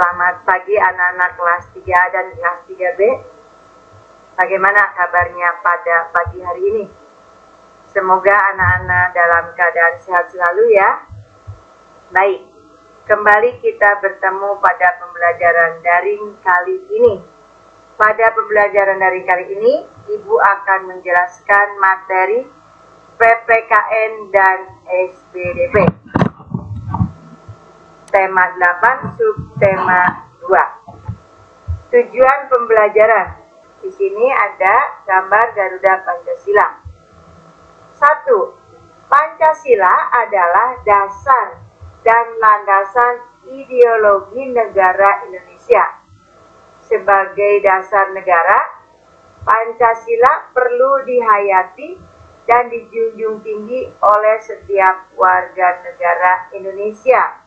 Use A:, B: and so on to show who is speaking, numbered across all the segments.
A: Selamat pagi anak-anak kelas 3 dan kelas 3B. Bagaimana kabarnya pada pagi hari ini? Semoga anak-anak dalam keadaan sehat selalu ya. Baik, kembali kita bertemu pada pembelajaran daring kali ini. Pada pembelajaran daring kali ini, Ibu akan menjelaskan materi PPKN dan SPDP. Tema 8, subtema 2. Tujuan pembelajaran. Di sini ada gambar Garuda Pancasila. 1. Pancasila adalah dasar dan landasan ideologi negara Indonesia. Sebagai dasar negara, Pancasila perlu dihayati dan dijunjung tinggi oleh setiap warga negara Indonesia.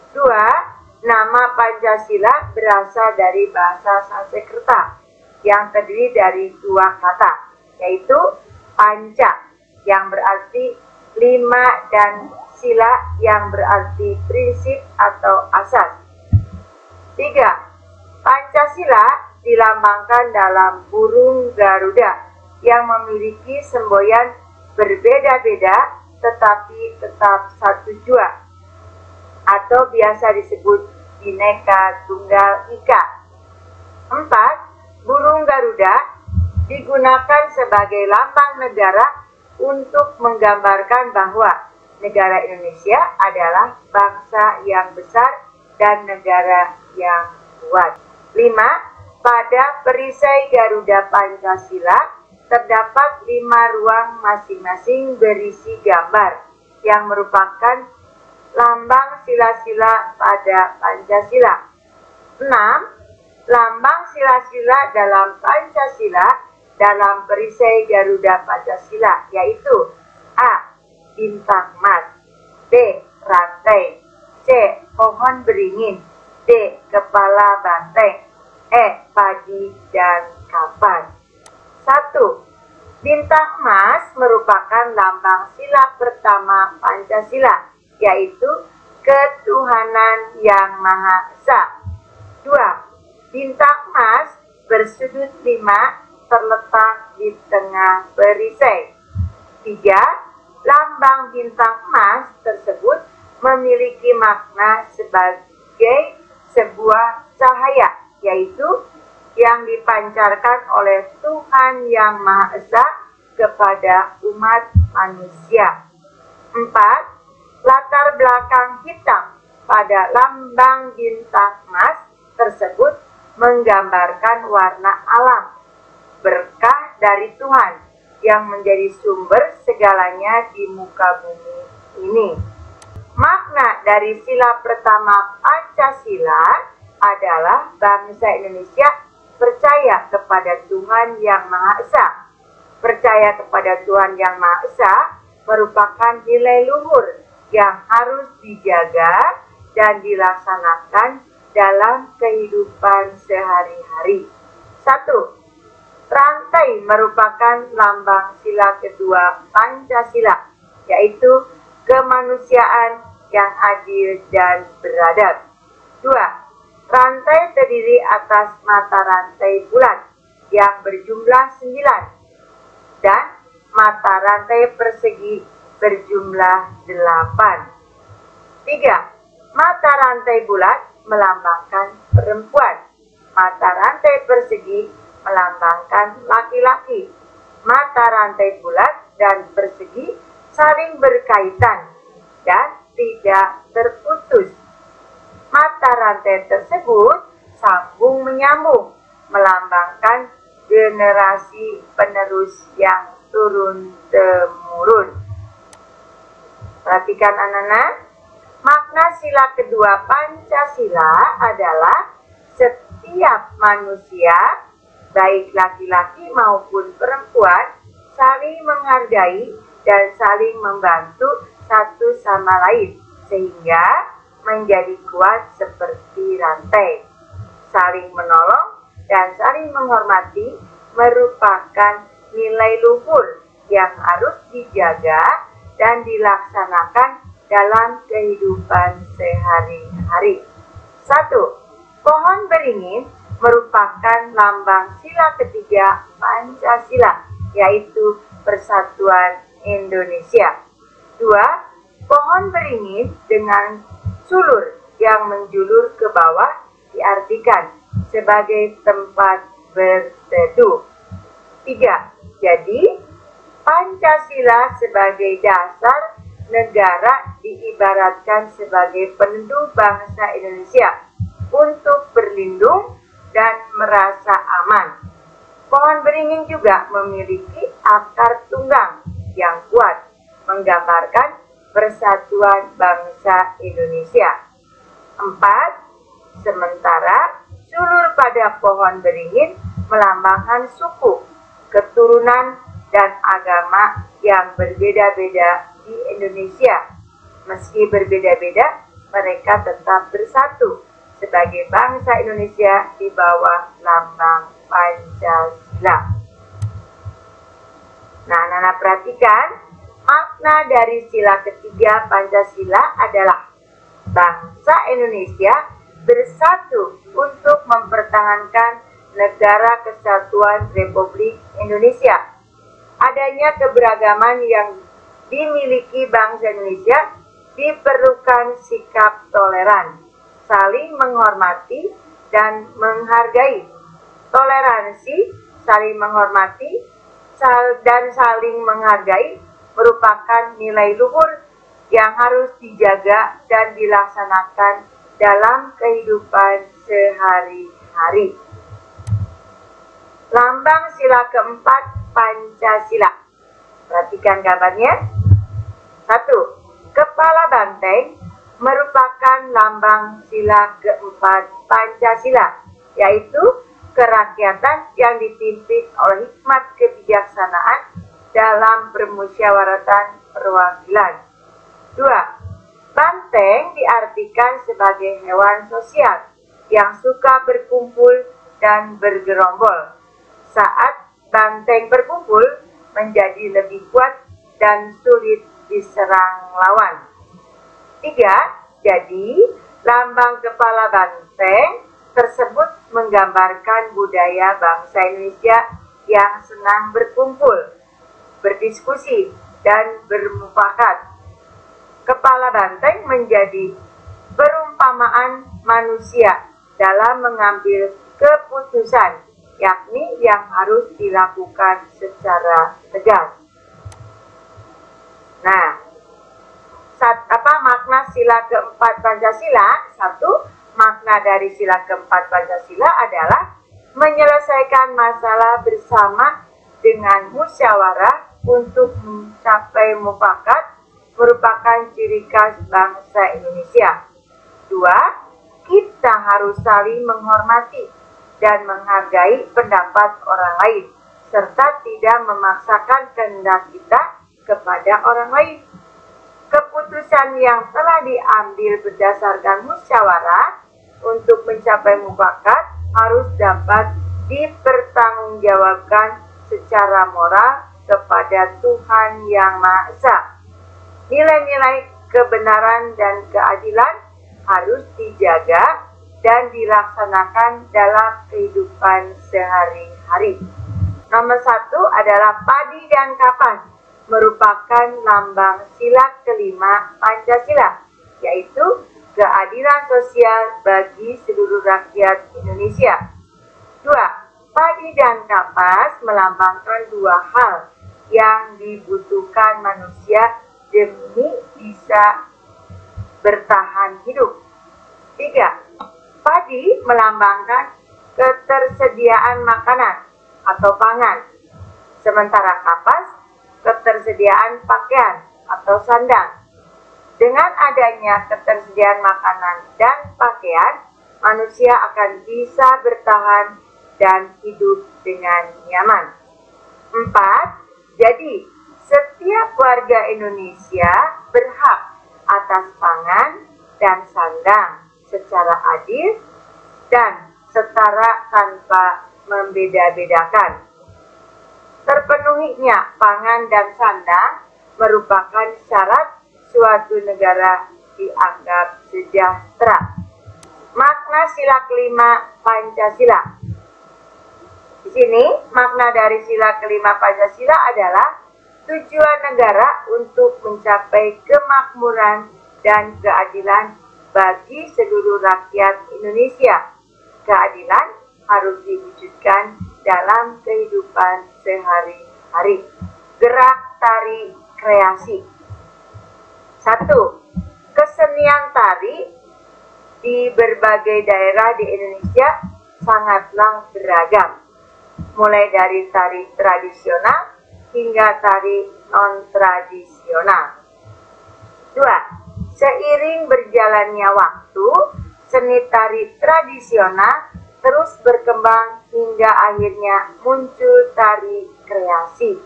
A: 2. Nama Pancasila berasal dari bahasa Sanskerta yang terdiri dari dua kata, yaitu panca yang berarti 5 dan sila yang berarti prinsip atau asas. 3. Pancasila dilambangkan dalam burung Garuda yang memiliki semboyan berbeda-beda tetapi tetap satu jua, atau biasa disebut Bhinneka Tunggal Ika. 4. Burung Garuda digunakan sebagai lambang negara untuk menggambarkan bahwa negara Indonesia adalah bangsa yang besar dan negara yang kuat. 5. Pada perisai Garuda Pancasila terdapat 5 ruang masing-masing berisi gambar yang merupakan lambang sila-sila pada Pancasila. 6. Lambang sila-sila dalam Pancasila dalam perisai Garuda Pancasila yaitu A. Bintang emas, B. Rantai, C. Pohon beringin, D. Kepala banteng, E. Padi dan kapan. 1. Bintang emas merupakan lambang sila pertama Pancasila, yaitu ketuhanan yang Maha Esa. 2. Bintang emas bersudut 5 terletak di tengah perisai. 3. Lambang bintang emas tersebut memiliki makna sebagai sebuah cahaya, yaitu yang dipancarkan oleh Tuhan yang Maha Esa kepada umat manusia. 4. Latar belakang hitam pada lambang bintang emas tersebut menggambarkan warna alam, berkah dari Tuhan yang menjadi sumber segalanya di muka bumi ini. Makna dari sila pertama Pancasila adalah bangsa Indonesia percaya kepada Tuhan yang Maha Esa. Percaya kepada Tuhan yang Maha Esa merupakan nilai luhur yang harus dijaga dan dilaksanakan dalam kehidupan sehari-hari. 1. Rantai merupakan lambang sila kedua Pancasila, yaitu kemanusiaan yang adil dan beradab. 2. Rantai terdiri atas mata rantai bulat yang berjumlah 9 dan mata rantai persegi berjumlah 8. 3. Mata rantai bulat melambangkan perempuan. Mata rantai persegi melambangkan laki-laki. Mata rantai bulat dan persegi saling berkaitan dan tidak terputus. Mata rantai tersebut sambung menyambung, melambangkan generasi penerus yang turun-temurun. Perhatikan anak-anak, makna sila kedua Pancasila adalah setiap manusia, baik laki-laki maupun perempuan, saling menghargai dan saling membantu satu sama lain, sehingga menjadi kuat seperti rantai. Saling menolong dan saling menghormati merupakan nilai luhur yang harus dijaga dan dilaksanakan dalam kehidupan sehari-hari. 1. Pohon beringin merupakan lambang sila ketiga Pancasila, yaitu Persatuan Indonesia. 2. Pohon beringin dengan sulur yang menjulur ke bawah diartikan sebagai tempat berteduh. 3. Jadi, Pancasila sebagai dasar negara diibaratkan sebagai peneduh bangsa Indonesia untuk berlindung dan merasa aman. Pohon beringin juga memiliki akar tunggang yang kuat, menggambarkan persatuan bangsa Indonesia. 4. Sementara sulur pada pohon beringin melambangkan suku, keturunan, dan agama yang berbeda-beda di Indonesia. Meski berbeda-beda, mereka tetap bersatu sebagai bangsa Indonesia di bawah lambang Pancasila. Nah, anak-anak perhatikan, makna dari sila ketiga Pancasila adalah bangsa Indonesia bersatu untuk mempertahankan negara kesatuan Republik Indonesia. Adanya keberagaman yang dimiliki bangsa Indonesia diperlukan sikap toleran, saling menghormati dan menghargai. Toleransi, saling menghormati, dan saling menghargai merupakan nilai luhur yang harus dijaga dan dilaksanakan dalam kehidupan sehari-hari. Lambang sila keempat Pancasila. Perhatikan gambarnya. 1. Kepala banteng merupakan lambang sila keempat Pancasila, yaitu kerakyatan yang dipimpin oleh hikmat kebijaksanaan dalam permusyawaratan perwakilan. 2. Banteng diartikan sebagai hewan sosial yang suka berkumpul dan bergerombol. Saat banteng berkumpul menjadi lebih kuat dan sulit diserang lawan. 3. Jadi, lambang kepala banteng tersebut menggambarkan budaya bangsa Indonesia yang senang berkumpul, berdiskusi, dan bermufakat. Kepala banteng menjadi perumpamaan manusia dalam mengambil keputusan, yakni yang harus dilakukan secara tegas. Nah, makna sila keempat Pancasila? 1. Makna dari sila keempat Pancasila adalah menyelesaikan masalah bersama dengan musyawarah untuk mencapai mufakat, merupakan ciri khas bangsa Indonesia. 2. Kita harus saling menghormati dan menghargai pendapat orang lain, serta tidak memaksakan kehendak kita kepada orang lain. Keputusan yang telah diambil berdasarkan musyawarah untuk mencapai mufakat harus dapat dipertanggungjawabkan secara moral kepada Tuhan Yang Maha Esa. Nilai-nilai kebenaran dan keadilan harus dijaga dan dilaksanakan dalam kehidupan sehari-hari. Nomor 1 adalah padi dan kapas, merupakan lambang sila kelima Pancasila, yaitu keadilan sosial bagi seluruh rakyat Indonesia. 2. Padi dan kapas melambangkan dua hal yang dibutuhkan manusia demi bisa bertahan hidup. 3. Padi melambangkan ketersediaan makanan atau pangan, sementara kapas ketersediaan pakaian atau sandang. Dengan adanya ketersediaan makanan dan pakaian, manusia akan bisa bertahan dan hidup dengan nyaman. 4. Jadi, setiap warga Indonesia berhak atas pangan dan sandang secara adil dan setara tanpa membeda-bedakan. Terpenuhinya pangan dan sandang merupakan syarat suatu negara dianggap sejahtera. Maka Makna sila kelima Pancasila. Di sini makna dari sila kelima Pancasila adalah tujuan negara untuk mencapai kemakmuran dan keadilan bagi seluruh rakyat Indonesia. Keadilan harus diwujudkan dalam kehidupan sehari-hari. Gerak tari kreasi. 1. Kesenian tari di berbagai daerah di Indonesia sangatlah beragam, mulai dari tari tradisional hingga tari non-tradisional. 2. Seiring berjalannya waktu, seni tari tradisional terus berkembang hingga akhirnya muncul tari kreasi.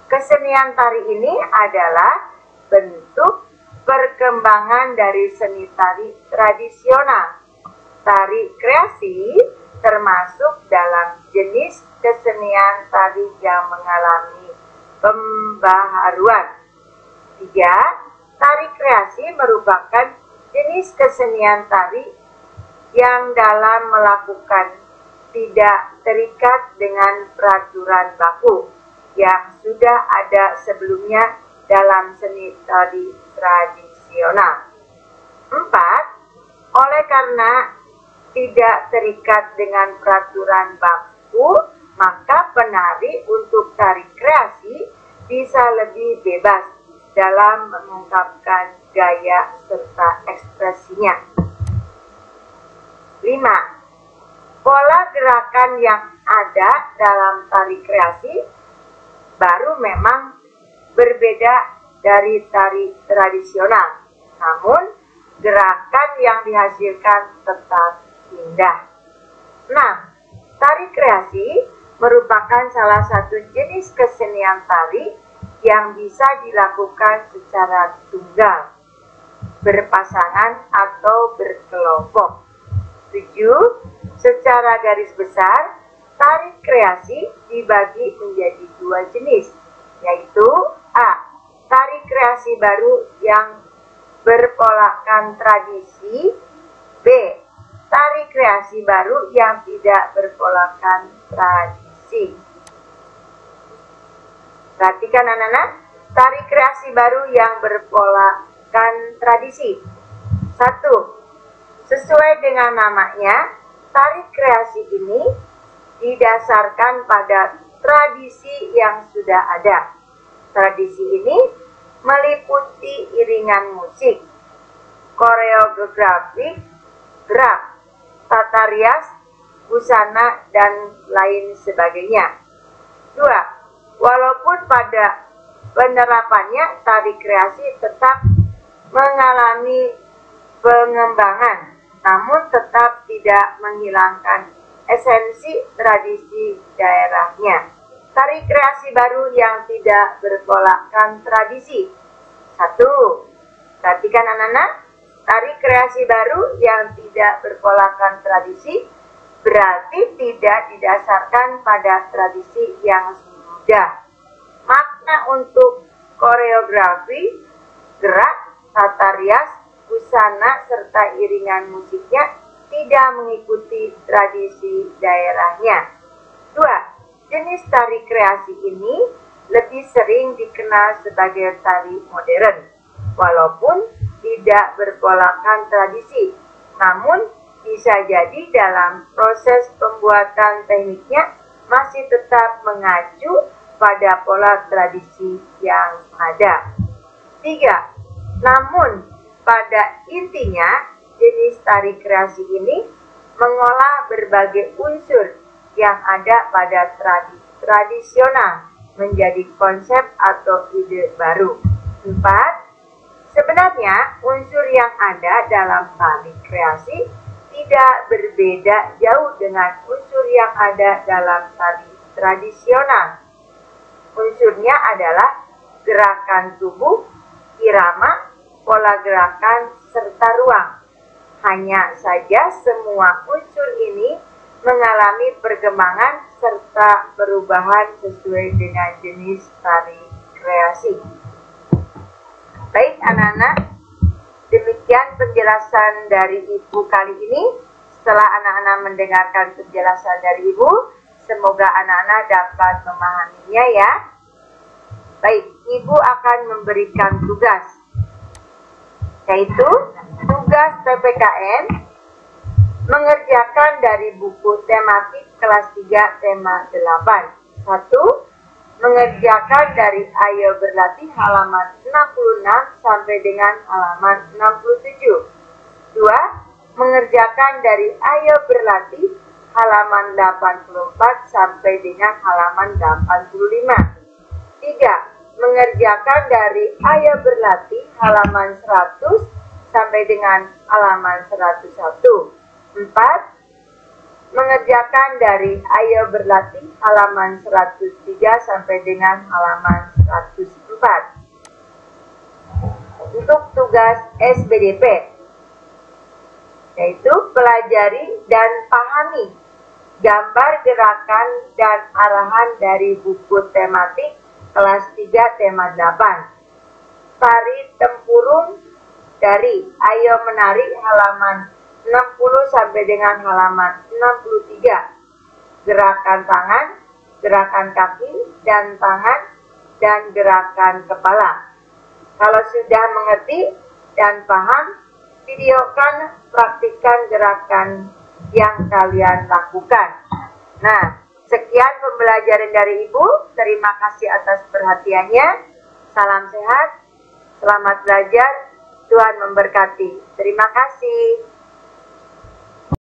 A: Kesenian tari ini adalah bentuk perkembangan dari seni tari tradisional. Tari kreasi termasuk dalam jenis kesenian tari yang mengalami pembaharuan. 3. Tari kreasi merupakan jenis kesenian tari yang dalam melakukan tidak terikat dengan peraturan baku yang sudah ada sebelumnya dalam seni tari tradisional. 4. Oleh karena tidak terikat dengan peraturan baku, maka penari untuk tari kreasi bisa lebih bebas dalam mengungkapkan gaya serta ekspresinya. 5. Pola gerakan yang ada dalam tari kreasi baru memang berbeda dari tari tradisional, namun gerakan yang dihasilkan tetap indah. 6. Tari kreasi merupakan salah satu jenis kesenian tari yang bisa dilakukan secara tunggal, berpasangan atau berkelompok. 7. Secara garis besar, tari kreasi dibagi menjadi dua jenis, yaitu A. Tari kreasi baru yang berpolakan tradisi. B. Tari kreasi baru yang tidak berpolakan tradisi. Perhatikan anak-anak, tari kreasi baru yang berpolakan tradisi. 1. Sesuai dengan namanya, tari kreasi ini didasarkan pada tradisi yang sudah ada. Tradisi ini meliputi iringan musik, koreografi, gerak, tata rias, busana, dan lain sebagainya. 2. Walaupun pada penerapannya tari kreasi tetap mengalami pengembangan, namun tetap tidak menghilangkan esensi tradisi daerahnya. Tari kreasi baru yang tidak berpolakan tradisi. 1. Perhatikan anak-anak, tari kreasi baru yang tidak berpolakan tradisi berarti tidak didasarkan pada tradisi yang sudah. Makna untuk koreografi, gerak, tata rias, busana, serta iringan musiknya tidak mengikuti tradisi daerahnya. 2. Jenis tari kreasi ini lebih sering dikenal sebagai tari modern, walaupun tidak berpolakan tradisi, namun bisa jadi dalam proses pembuatan tekniknya masih tetap mengacu pada pola tradisi yang ada. 3. Namun pada intinya jenis tari kreasi ini mengolah berbagai unsur yang ada pada tradisional menjadi konsep atau ide baru. 4. Sebenarnya unsur yang ada dalam tari kreasi tidak berbeda jauh dengan unsur yang ada dalam tari tradisional. Unsurnya adalah gerakan tubuh, irama, pola gerakan, serta ruang. Hanya saja semua unsur ini mengalami perkembangan serta perubahan sesuai dengan jenis tari kreasi. Baik anak-anak, Demikian penjelasan dari Ibu kali ini. Setelah anak-anak mendengarkan penjelasan dari Ibu, semoga anak-anak dapat memahaminya ya. Baik, Ibu akan memberikan tugas, yaitu tugas PPKN mengerjakan dari buku tematik kelas 3 tema 8. 1. Mengerjakan dari Ayo Berlatih halaman 66 sampai dengan halaman 67. 2. Mengerjakan dari Ayo Berlatih halaman 84 sampai dengan halaman 85. 3. Mengerjakan dari Ayo Berlatih halaman 100 sampai dengan halaman 101. 4. Mengerjakan dari Ayo Berlatih halaman 103 sampai dengan halaman 104. Untuk tugas SBDP, yaitu pelajari dan pahami gambar gerakan dan arahan dari buku tematik kelas 3 tema 8. Tari tempurung dari Ayo Menari halaman 60 sampai dengan halaman 63. Gerakan tangan, gerakan kaki dan tangan, dan gerakan kepala. Kalau sudah mengerti dan paham, videokan, praktikkan gerakan yang kalian lakukan. Nah, sekian pembelajaran dari Ibu. Terima kasih atas perhatiannya. Salam sehat, selamat belajar, Tuhan memberkati. Terima kasih.